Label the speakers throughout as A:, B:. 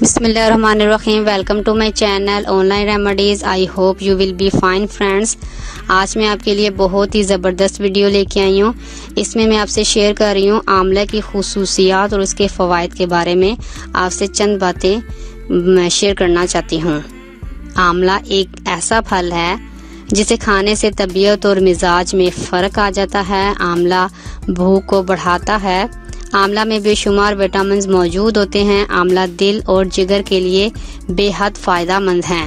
A: बिस्मिल्लाहिर्रहमानिर्रहीम। Welcome to my channel online remedies. I hope you will be fine friends. आज मैं आपके लिए बहुत ही ज़बरदस्त वीडियो लेके आई हूँ। इसमें मैं आपसे शेयर कर रही हूँ आंवला की खुसूसियात और उसके फ़वाइद के बारे में आपसे चंद बातें शेयर करना चाहती हूँ। आंवला एक ऐसा फल है जिसे खाने से तबीयत और मिजाज में फ़र्क आ जाता है। आंवला भूख को बढ़ाता है। आंवला में बेशुमार विटामिन मौजूद होते हैं। आंवला दिल और जिगर के लिए बेहद फ़ायदेमंद है।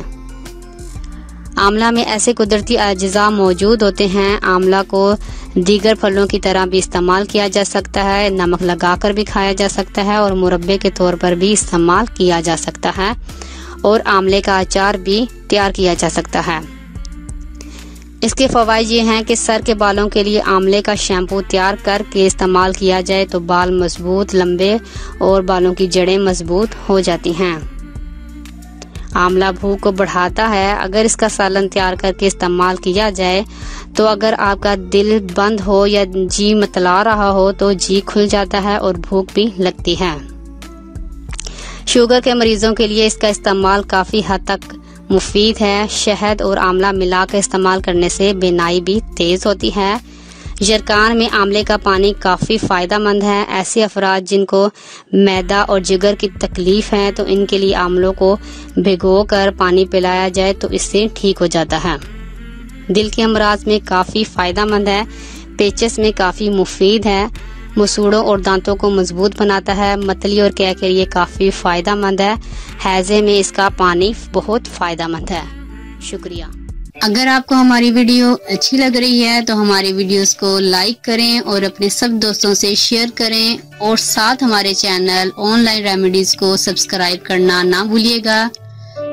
A: आंवला में ऐसे कुदरती अज्जा मौजूद होते हैं। आंवला को दीगर फलों की तरह भी इस्तेमाल किया जा सकता है। नमक लगाकर भी खाया जा सकता है और मुरब्बे के तौर पर भी इस्तेमाल किया जा सकता है और आंवले का अचार भी तैयार किया जा सकता है। इसके फ़वाइद ये हैं कि सर के बालों के लिए आंवले का शैम्पू तैयार करके इस्तेमाल किया जाए तो बाल मजबूत, लंबे और बालों की जड़ें मजबूत हो जाती हैं। आंवला भूख को बढ़ाता है। अगर इसका सालन तैयार करके इस्तेमाल किया जाए तो अगर आपका दिल बंद हो या जी मतला रहा हो तो जी खुल जाता है और भूख भी लगती है। शुगर के मरीजों के लिए इसका इस्तेमाल काफ़ी हद तक मुफीद है। शहद और आंवला मिलाकर इस्तेमाल करने से बीनाई भी तेज होती है। यरकान में आंवले का पानी काफ़ी फ़ायदेमंद है। ऐसे अफराद जिनको मैदा और जिगर की तकलीफ है तो इनके लिए आंवलों को भिगोकर पानी पिलाया जाए तो इससे ठीक हो जाता है। दिल के अमराज में काफ़ी फ़ायदेमंद है। पेचिस में काफ़ी मुफीद है। मसूड़ों और दांतों को मजबूत बनाता है। मतली और कैं के लिए काफ़ी फ़ायदेमंद है। हैज़े में इसका पानी बहुत फ़ायदेमंद है। शुक्रिया।
B: अगर आपको हमारी वीडियो अच्छी लग रही है तो हमारी वीडियोस को लाइक करें और अपने सब दोस्तों से शेयर करें और साथ हमारे चैनल ऑनलाइन रेमेडीज को सब्सक्राइब करना ना भूलिएगा।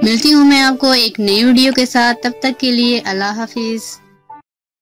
B: मिलती हूँ मैं आपको एक नई वीडियो के साथ। तब तक के लिए अल्लाह हाफिज।